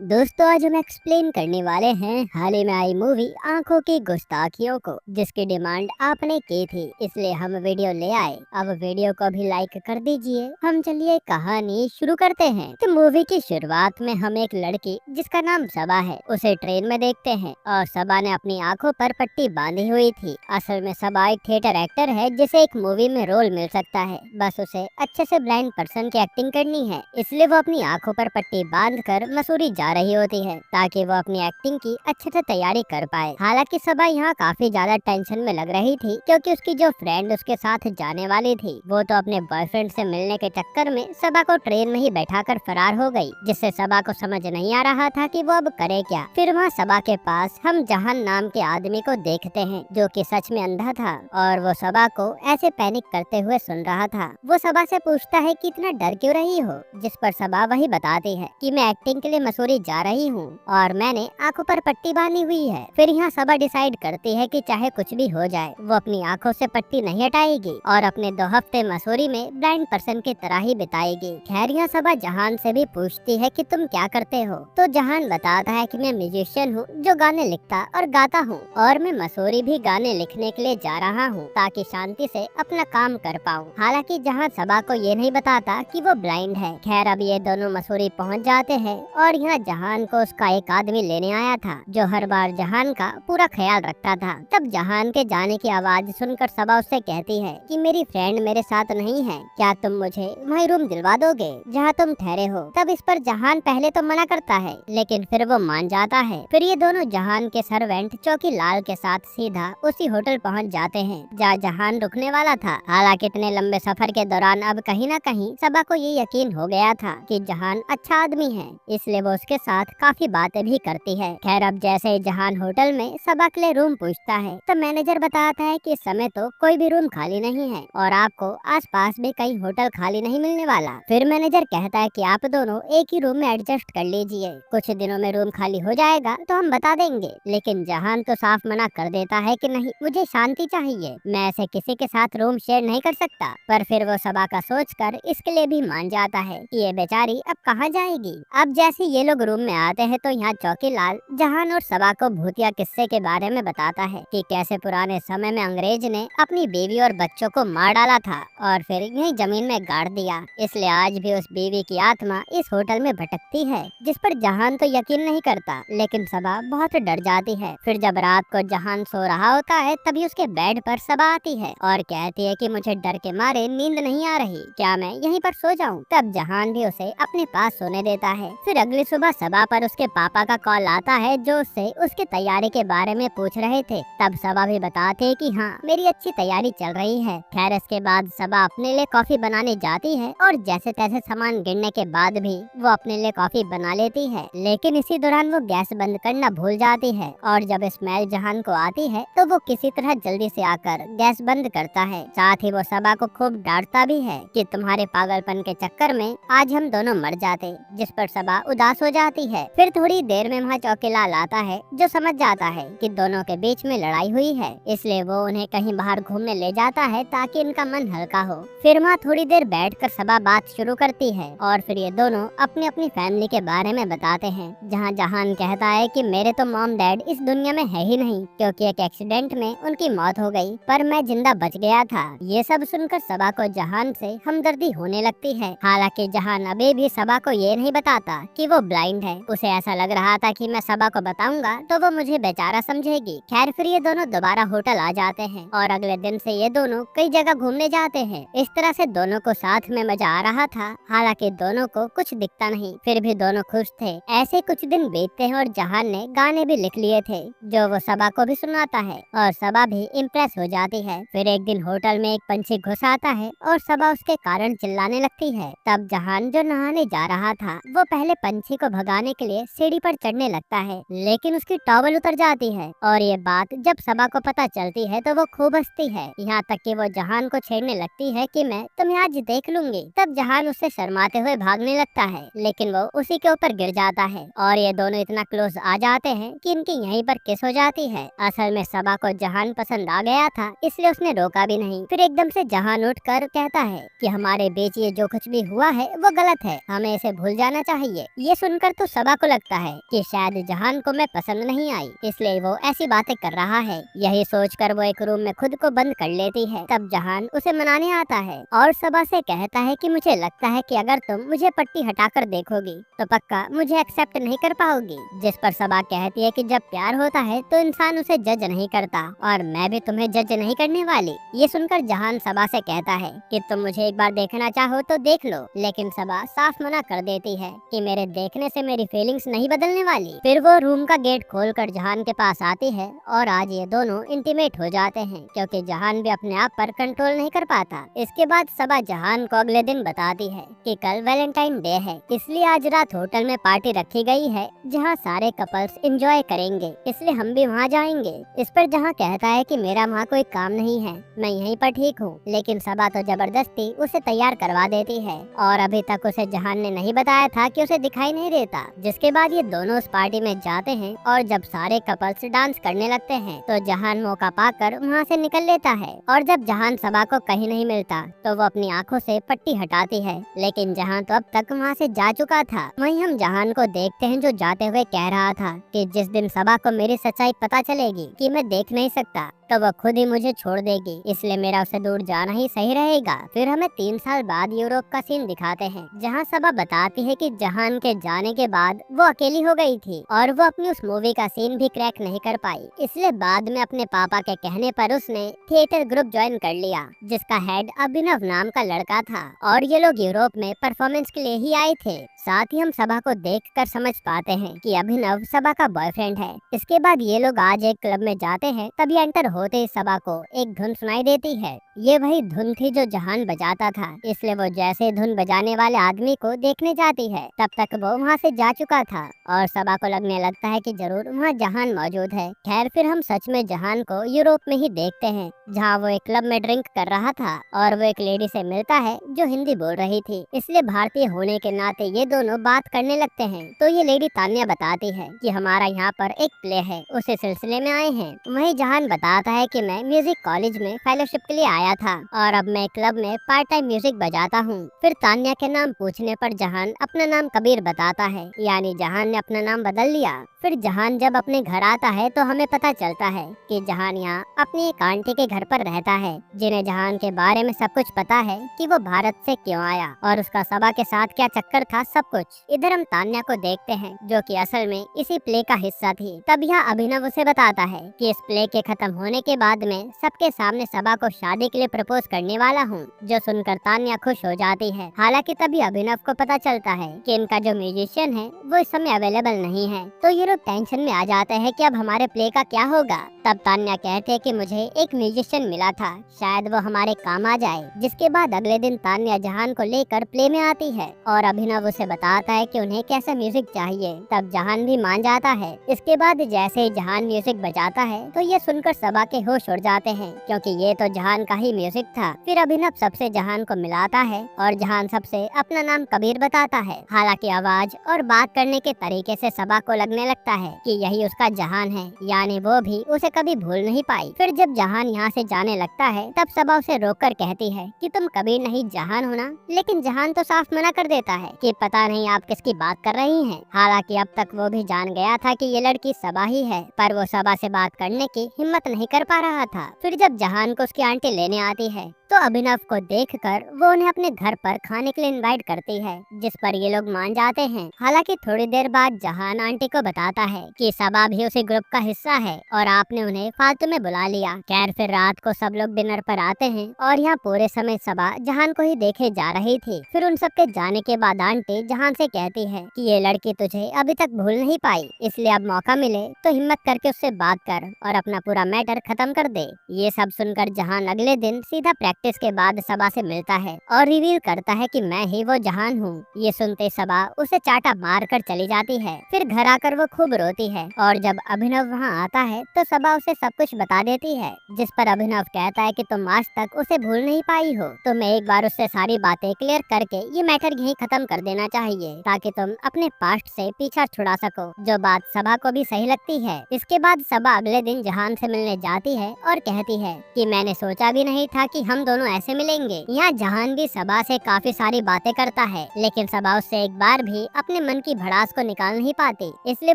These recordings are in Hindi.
दोस्तों, आज हम एक्सप्लेन करने वाले हैं हाल ही में आई मूवी आंखों की गुस्ताखियों को, जिसकी डिमांड आपने की थी, इसलिए हम वीडियो ले आए। अब वीडियो को भी लाइक कर दीजिए। हम चलिए कहानी शुरू करते हैं। तो मूवी की शुरुआत में हम एक लड़की जिसका नाम सबा है उसे ट्रेन में देखते हैं और सबा ने अपनी आंखों पर पट्टी बांधी हुई थी। असल में सबा एक थिएटर एक्टर है जिसे एक मूवी में रोल मिल सकता है, बस उसे अच्छे से ब्लाइंड पर्सन की एक्टिंग करनी है, इसलिए वो अपनी आंखों पर पट्टी बांध कर मसूरी जा रही होती है ताकि वो अपनी एक्टिंग की अच्छे से तैयारी कर पाए। हालांकि सबा यहाँ काफी ज्यादा टेंशन में लग रही थी क्योंकि उसकी जो फ्रेंड उसके साथ जाने वाली थी वो तो अपने बॉयफ्रेंड से मिलने के चक्कर में सबा को ट्रेन में ही बैठाकर फरार हो गई, जिससे सबा को समझ नहीं आ रहा था कि वो अब करे क्या। फिर वहाँ सबा के पास हम जहान नाम के आदमी को देखते हैं जो कि सच में अंधा था और वो सबा को ऐसे पैनिक करते हुए सुन रहा था। वो सबा से पूछता है कि इतना डर क्यों रही हो, जिस पर सबा वही बताती है कि मैं एक्टिंग के लिए मसूरी जा रही हूँ और मैंने आंखों पर पट्टी बांधी हुई है। फिर यहाँ सबा डिसाइड करती है कि चाहे कुछ भी हो जाए वो अपनी आंखों से पट्टी नहीं हटाएगी और अपने 2 हफ्ते मसूरी में ब्लाइंड पर्सन की तरह ही बिताएगी। खैर यहाँ सबा जहान से भी पूछती है कि तुम क्या करते हो, तो जहान बताता है कि मैं म्यूजिशियन हूँ जो गाने लिखता और गाता हूँ और मैं मसूरी भी गाने लिखने के लिए जा रहा हूँ ताकि शांति से अपना काम कर पाऊँ। हालांकि जहां सबा को ये नहीं बताता कि वो ब्लाइंड है। खैर अब ये दोनों मसूरी पहुंच जाते हैं और यहाँ जहान को उसका एक आदमी लेने आया था जो हर बार जहान का पूरा ख्याल रखता था। तब जहान के जाने की आवाज सुनकर सबा उससे कहती है कि मेरी फ्रेंड मेरे साथ नहीं है, क्या तुम मुझे वही रूम दिलवा दोगे जहाँ तुम ठहरे हो। तब इस पर जहान पहले तो मना करता है लेकिन फिर वो मान जाता है। फिर ये दोनों जहान के सर्वेंट चौकी लाल के साथ सीधा उसी होटल पहुँच जाते हैं जहाँ जहान रुकने वाला था। हालांकि इतने लंबे सफर के दौरान अब कहीं न कहीं सबा को ये यकीन हो गया था कि जहान अच्छा आदमी है, इसलिए वो उसके साथ काफी बातें भी करती है। खैर अब जैसे ही जहान होटल में सबा के लिए रूम पूछता है तो मैनेजर बताता है कि इस समय तो कोई भी रूम खाली नहीं है और आपको आसपास भी कहीं होटल खाली नहीं मिलने वाला। फिर मैनेजर कहता है कि आप दोनों एक ही रूम में एडजस्ट कर लीजिए, कुछ दिनों में रूम खाली हो जाएगा तो हम बता देंगे। लेकिन जहान तो साफ मना कर देता है कि नहीं, मुझे शांति चाहिए, मैं ऐसे किसी के साथ रूम शेयर नहीं कर सकता। पर फिर वो सबा का सोचकर इसके लिए भी मान जाता है कि ये बेचारी अब कहाँ जाएगी। अब जैसे ये लोग रूम में आते हैं तो यहाँ चौकीलाल जहान और सबा को भूतिया किस्से के बारे में बताता है कि कैसे पुराने समय में अंग्रेज ने अपनी बीवी और बच्चों को मार डाला था और फिर यही जमीन में गाड़ दिया, इसलिए आज भी उस बीवी की आत्मा इस होटल में भटकती है। जिस पर जहान तो यकीन नहीं करता लेकिन सबा बहुत डर जाती है। फिर जब रात को जहान सो रहा होता है तभी उसके बेड पर सबा आती है और कहती है कि मुझे डर के मारे नींद नहीं आ रही, क्या मैं यहीं पर सो जाऊं। तब जहान भी उसे अपने पास सोने देता है। फिर अगली सुबह सबा पर उसके पापा का कॉल आता है जो उससे उसकी तैयारी के बारे में पूछ रहे थे। तब सबा भी बताते है कि हाँ मेरी अच्छी तैयारी चल रही है। खैर इसके बाद सबा अपने लिए कॉफी बनाने जाती है और जैसे तैसे सामान गिरने के बाद भी वो अपने लिए कॉफी बना लेती है, लेकिन इसी दौरान वो गैस बंद करना भूल जाती है और जब स्मेल जहान को आती है तो वो किसी तरह जल्दी से आकर गैस बंद करता है। साथ ही वो सबा को खूब डांटता भी है कि तुम्हारे पागलपन के चक्कर में आज हम दोनों मर जाते, जिस पर सबा उदास हो जाती है। फिर थोड़ी देर में वहाँ चौकीलाल आता है जो समझ जाता है कि दोनों के बीच में लड़ाई हुई है, इसलिए वो उन्हें कहीं बाहर घूमने ले जाता है ताकि इनका मन हल्का हो। फिर वहाँ थोड़ी देर बैठकर सबा बात शुरू करती है और फिर ये दोनों अपनी अपनी फैमिली के बारे में बताते हैं। जहाँ जहान कहता है कि मेरे तो मॉम डैड इस दुनिया में है ही नहीं क्योंकि एक एक्सीडेंट में उनकी मौत हो गई, पर मैं जिंदा बच गया था। ये सब सुनकर सबा को जहान से हमदर्दी होने लगती है। हालांकि जहान अभी भी सबा को ये नहीं बताता कि वो ब्लाइंड है। उसे ऐसा लग रहा था कि मैं सबा को बताऊंगा तो वो मुझे बेचारा समझेगी। खैर फिर ये दोनों दोबारा होटल आ जाते हैं और अगले दिन से ये दोनों कई जगह घूमने जाते हैं। इस तरह से दोनों को साथ में मजा आ रहा था। हालांकि दोनों को कुछ दिखता नहीं, फिर भी दोनों खुश थे। ऐसे कुछ दिन बीतते हैं और जहान ने गाने भी लिख लिए थे जो वो सबा को भी सुनाता है और सबा भी इम्प्रेस हो जाती है। फिर एक दिन होटल में एक पंछी घुस आता है और सबा उसके कारण चिल्लाने लगती है। तब जहान जो नहाने जा रहा था वो पहले पंछी को भगाने के लिए सीढ़ी पर चढ़ने लगता है, लेकिन उसकी टॉवल उतर जाती है और ये बात जब सबा को पता चलती है तो वो खूब हंसती है, यहाँ तक कि वो जहान को छेड़ने लगती है कि मैं तुम्हें आज देख लूंगी। तब जहान उससे शर्माते हुए भागने लगता है लेकिन वो उसी के ऊपर गिर जाता है और ये दोनों इतना क्लोज आ जाते हैं कि इनकी यहीं पर किस हो जाती है। असल में सबा को जहान पसंद आ गया था इसलिए उसने रोका भी नहीं। फिर एकदम से जहान उठकर कहता है कि हमारे बीच ये जो कुछ भी हुआ है वो गलत है, हमें इसे भूल जाना चाहिए। ये सुनकर सुनकर तो सबा को लगता है कि शायद जहान को मैं पसंद नहीं आई, इसलिए वो ऐसी बातें कर रहा है। यही सोचकर वो एक रूम में खुद को बंद कर लेती है। तब जहान उसे मनाने आता है और सबा से कहता है कि मुझे लगता है कि अगर तुम मुझे पट्टी हटाकर देखोगी तो पक्का मुझे एक्सेप्ट नहीं कर पाओगी। जिस पर सबा कहती है कि जब प्यार होता है तो इंसान उसे जज नहीं करता और मैं भी तुम्हें जज नहीं करने वाली। ये सुनकर जहान सबा से कहता है कि तुम मुझे एक बार देखना चाहो तो देख लो, लेकिन सबा साफ मना कर देती है कि मेरे देखने से मेरी फीलिंग्स नहीं बदलने वाली। फिर वो रूम का गेट खोलकर जहान के पास आती है और आज ये दोनों इंटीमेट हो जाते हैं, क्योंकि जहान भी अपने आप पर कंट्रोल नहीं कर पाता। इसके बाद सबा जहान को अगले दिन बताती है कि कल वैलेंटाइन डे है, इसलिए आज रात होटल में पार्टी रखी गई है जहाँ सारे कपल्स एंजॉय करेंगे, इसलिए हम भी वहाँ जाएंगे। इस पर जहाँ कहता है कि मेरा वहाँ कोई काम नहीं है, मैं यहीं पर ठीक हूँ, लेकिन सबा तो जबरदस्ती उसे तैयार करवा देती है और अभी तक उसे जहान ने नहीं बताया था कि उसे दिखाई नहीं देता। जिसके बाद ये दोनों उस पार्टी में जाते हैं और जब सारे कपल्स डांस करने लगते हैं तो जहान मौका पाकर वहाँ से निकल लेता है। और जब जहान सबा को कहीं नहीं मिलता तो वो अपनी आंखों से पट्टी हटाती है, लेकिन जहान तो अब तक वहाँ से जा चुका था। वहीं हम जहान को देखते हैं जो जाते हुए कह रहा था कि जिस दिन सबा को मेरी सच्चाई पता चलेगी कि मैं देख नहीं सकता तो वो खुद ही मुझे छोड़ देगी, इसलिए मेरा उसे दूर जाना ही सही रहेगा। फिर हमें 3 साल बाद यूरोप का सीन दिखाते हैं जहाँ सबा बताती है कि जहान के जाने के बाद वो अकेली हो गई थी और वो अपनी उस मूवी का सीन भी क्रैक नहीं कर पाई, इसलिए बाद में अपने पापा के कहने पर उसने थिएटर ग्रुप ज्वाइन कर लिया जिसका हेड अभिनव नाम का लड़का था और ये लोग यूरोप में परफॉर्मेंस के लिए ही आए थे। साथ ही हम सबा को देखकर समझ पाते हैं कि अभिनव सबा का बॉयफ्रेंड है। इसके बाद ये लोग आज एक क्लब में जाते हैं, तभी एंटर होते ही सबा को एक धुन सुनाई देती है। ये वही धुन थी जो जहान बजाता था, इसलिए वो जैसे धुन बजाने वाले आदमी को देखने जाती है तब तक वो वहाँ से जा चुका था और सबा को लगने लगता है कि जरूर वहाँ जहान मौजूद है। खैर फिर हम सच में जहान को यूरोप में ही देखते हैं जहाँ वो एक क्लब में ड्रिंक कर रहा था और वो एक लेडी से मिलता है जो हिंदी बोल रही थी, इसलिए भारतीय होने के नाते ये दोनों बात करने लगते हैं। तो ये लेडी तान्या बताती है कि हमारा यहाँ पर एक प्ले है, उसी सिलसिले में आए हैं। वहीं जहान बताता है कि मैं म्यूजिक कॉलेज में फेलोशिप के लिए आया था और अब मैं क्लब में पार्ट टाइम म्यूजिक बजाता हूँ। फिर तान्या के नाम पूछने पर जहान अपना नाम कबीर बताता है, यानी जहान ने अपना नाम बदल लिया। फिर जहान जब अपने घर आता है तो हमें पता चलता है कि जहान यहाँ अपनी एक आंटी के घर पर रहता है जिन्हें जहान के बारे में सब कुछ पता है कि वो भारत से क्यों आया और उसका सबा के साथ क्या चक्कर था, सब कुछ। इधर हम तान्या को देखते हैं जो कि असल में इसी प्ले का हिस्सा थी। तब यहाँ अभिनव उसे बताता है कि इस प्ले के खत्म होने के बाद में सबके सामने सबा को शादी के लिए प्रपोज करने वाला हूँ, जो सुनकर तान्या खुश हो जाती है। हालांकि तभी अभिनव को पता चलता है कि इनका जो म्यूजिशियन है वो इस समय अवेलेबल नहीं है, तो ये लोग टेंशन में आ जाते हैं कि अब हमारे प्ले का क्या होगा। तब तान्या कहते हैं कि मुझे एक म्यूजिशियन मिला था, शायद वो हमारे काम आ जाए। जिसके बाद अगले दिन तान्या जहान को लेकर प्ले में आती है और अभिनव उसे बताता है कि उन्हें कैसा म्यूजिक चाहिए। तब जहान भी मान जाता है। इसके बाद जैसे ही जहान म्यूजिक बजाता है तो ये सुनकर सबा के होश उड़ जाते हैं, क्योंकि ये तो जहान का ही म्यूजिक था। फिर अभिनव सबसे जहान को मिलाता है और जहान सबसे अपना नाम कबीर बताता है। हालांकि आवाज और बात करने के तरीके से सबा को लगने लगता है कि यही उसका जहान है, यानी वो भी उसे कभी भूल नहीं पाई। फिर जब जहान यहाँ से जाने लगता है तब सबा उसे रोककर कहती है कि तुम कबीर नहीं जहान हो ना, लेकिन जहान तो साफ मना कर देता है कि पता नहीं आप किसकी बात कर रही हैं। हालांकि अब तक वो भी जान गया था कि ये लड़की सबा ही है, पर वो सबा से बात करने की हिम्मत नहीं कर पा रहा था। फिर जब जहान को उसकी आंटी लेने आती है तो अभिनव को देखकर वो उन्हें अपने घर पर खाने के लिए इनवाइट करती है, जिस पर ये लोग मान जाते हैं। हालांकि थोड़ी देर बाद जहान आंटी को बताता है कि सबा भी उसी ग्रुप का हिस्सा है और आपने उन्हें फालतू में बुला लिया। खैर फिर रात को सब लोग डिनर पर आते हैं और यहाँ पूरे समय सबा जहान को ही देखे जा रही थी। फिर उन सबके जाने के बाद आंटी जहान से कहती है कि ये लड़की तुझे अभी तक भूल नहीं पाई, इसलिए अब मौका मिले तो हिम्मत करके उससे बात कर और अपना पूरा मैटर खत्म कर दे। ये सब सुनकर जहान अगले दिन सीधा प्रैक्टिस के बाद सबा से मिलता है और रिवील करता है कि मैं ही वो जहान हूँ। ये सुनते सबा उसे चाटा मार कर चली जाती है। फिर घर आकर वो खूब रोती है और जब अभिनव वहाँ आता है तो सबा उसे सब कुछ बता देती है, जिस पर अभिनव कहता है कि तुम आज तक उसे भूल नहीं पाई हो, तो मैं एक बार उससे सारी बातें क्लियर करके ये मैटर यहीं खत्म कर देना चाहिए ताकि तुम अपने पास्ट से पीछा छुड़ा सको, जो बात सबा को भी सही लगती है। इसके बाद सबा अगले दिन जहान से मिलने जाती है और कहती है कि मैंने सोचा भी नहीं था कि हम दोनों ऐसे मिलेंगे। यहाँ जहान भी सबा से काफी सारी बातें करता है, लेकिन सबा उससे एक बार भी अपने मन की भड़ास को निकाल नहीं पाती। इसलिए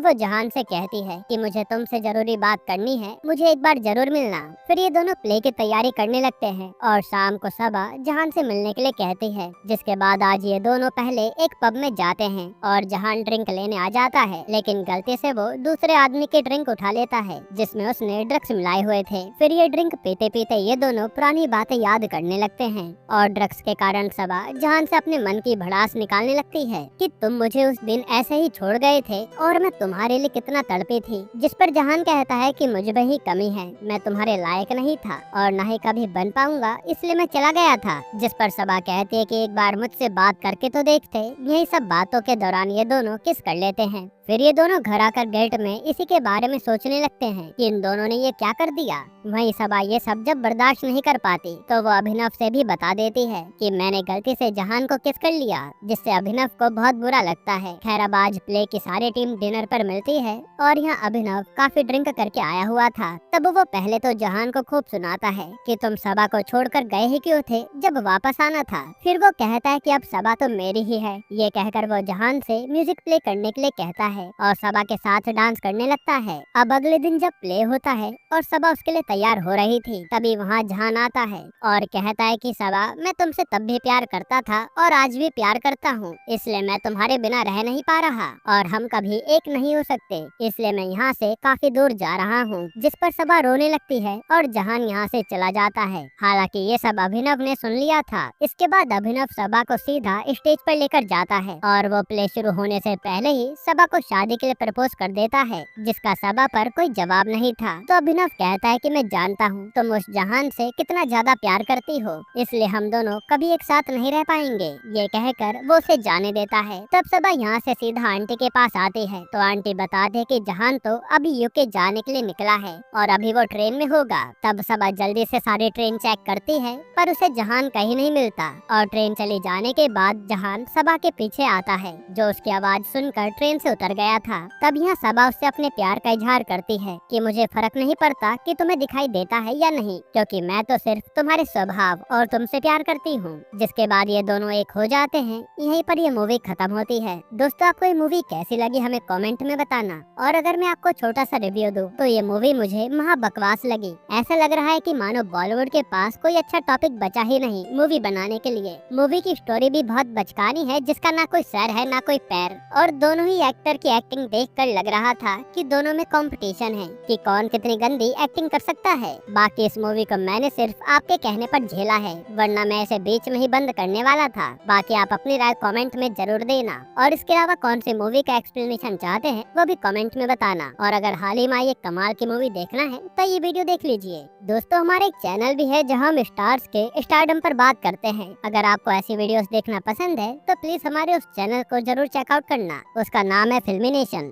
वो जहान से कहती है कि मुझे तुमसे जरूरी बात करनी है, मुझे एक बार जरूर मिलना। फिर ये दोनों प्ले की तैयारी करने लगते हैं और शाम को सबा जहान से मिलने के लिए कहती है। जिसके बाद आज ये दोनों पहले एक पब में जाते हैं और जहान ड्रिंक लेने आ जाता है, लेकिन गलती से वो दूसरे आदमी की ड्रिंक उठा लेता है जिसमें उसने ड्रग्स मिलाए हुए थे। फिर ये ड्रिंक पीते पीते ये दोनों पुरानी बातें याद करने लगते हैं और ड्रग्स के कारण सबा जहान से अपने मन की भड़ास निकालने लगती है कि तुम मुझे उस दिन ऐसे ही छोड़ गए थे और मैं तुम्हारे लिए कितना तड़पी थी। जिस पर जहान कहता है कि मुझ में ही कमी है, मैं तुम्हारे लायक नहीं था और न ही कभी बन पाऊंगा, इसलिए मैं चला गया था। जिस पर सबा कहती है कि एक बार मुझसे बात करके तो देखते। यही सब बातों के दौरान ये दोनों किस कर लेते हैं। फिर ये दोनों घर आकर गेट में इसी के बारे में सोचने लगते हैं कि इन दोनों ने ये क्या कर दिया। वहीं सबा ये सब जब बर्दाश्त नहीं कर पाती तो वो अभिनव से भी बता देती है कि मैंने गलती से जहान को किस कर लिया, जिससे अभिनव को बहुत बुरा लगता है। खैर अब आज प्ले की सारी टीम डिनर पर मिलती है और यहाँ अभिनव काफी ड्रिंक करके आया हुआ था। तब वो पहले तो जहान को खूब सुनाता है कि तुम सबा को छोड़कर गए ही क्यों थे जब वापस आना था। फिर वो कहता है कि अब सबा तो मेरी ही है। ये कहकर वो जहान से म्यूजिक प्ले करने के लिए कहता है और सबा के साथ डांस करने लगता है। अब अगले दिन जब प्ले होता है और सबा उसके लिए तैयार हो रही थी, तभी वहाँ जहान आता है और कहता है कि सबा मैं तुमसे तब भी प्यार करता था और आज भी प्यार करता हूँ, इसलिए मैं तुम्हारे बिना रह नहीं पा रहा और हम कभी एक नहीं हो सकते, इसलिए मैं यहाँ से काफी दूर जा रहा हूँ। जिस पर सबा रोने लगती है और जहान यहाँ से चला जाता है। हालांकि ये सब अभिनव ने सुन लिया था। इसके बाद अभिनव सबा को सीधा स्टेज पर लेकर जाता है और वो प्ले शुरू होने से पहले ही सबा को शादी के लिए प्रपोज कर देता है, जिसका सबा पर कोई जवाब नहीं था। तो अभिनव कहता है कि मैं जानता हूँ तुम उस जहान से कितना ज्यादा प्यार करती हो, इसलिए हम दोनों कभी एक साथ नहीं रह पाएंगे। ये कहकर वो उसे जाने देता है। तब सबा यहाँ से सीधा आंटी के पास आती है तो आंटी बताते हैं कि जहान तो अभी यूके जाने के लिए निकला है और अभी वो ट्रेन में होगा। तब सबा जल्दी से सारी ट्रेन चेक करती है पर उसे जहान कहीं नहीं मिलता और ट्रेन चली जाने के बाद जहान सबा के पीछे आता है, जो उसकी आवाज सुनकर ट्रेन से उतर गया था। तब यहाँ सबा उससे अपने प्यार का इजहार करती है कि मुझे फर्क नहीं पड़ता कि तुम्हें दिखाई देता है या नहीं, क्योंकि मैं तो सिर्फ तुम्हारे स्वभाव और तुमसे प्यार करती हूँ। जिसके बाद ये दोनों एक हो जाते हैं। यहीं पर ये मूवी खत्म होती है। दोस्तों आपको ये मूवी कैसी लगी हमें कमेंट में बताना, और अगर मैं आपको छोटा सा रिव्यू दूं तो ये मूवी मुझे महा बकवास लगी। ऐसा लग रहा है कि मानो बॉलीवुड के पास कोई अच्छा टॉपिक बचा ही नहीं मूवी बनाने के लिए। मूवी की स्टोरी भी बहुत बचकानी है, जिसका ना कोई सर है ना कोई पैर, और दोनों ही एक्टर की एक्टिंग देखकर लग रहा था कि दोनों में कंपटीशन है कि कौन कितनी गंदी एक्टिंग कर सकता है। बाकी इस मूवी को मैंने सिर्फ आपके कहने पर झेला है, वरना मैं इसे बीच में ही बंद करने वाला था। बाकी आप अपनी राय कमेंट में जरूर देना, और इसके अलावा कौन सी मूवी का एक्सप्लेनेशन चाहते हैं वो भी कमेंट में बताना। और अगर हाल ही में ये कमाल की मूवी देखना है तो ये वीडियो देख लीजिए। दोस्तों हमारा एक चैनल भी है जहां हम स्टार्स के स्टारडम पर बात करते हैं। अगर आपको ऐसी वीडियोस देखना पसंद है तो प्लीज हमारे उस चैनल को जरूर चेकआउट करना। उसका नाम है फिल्मिनेशन।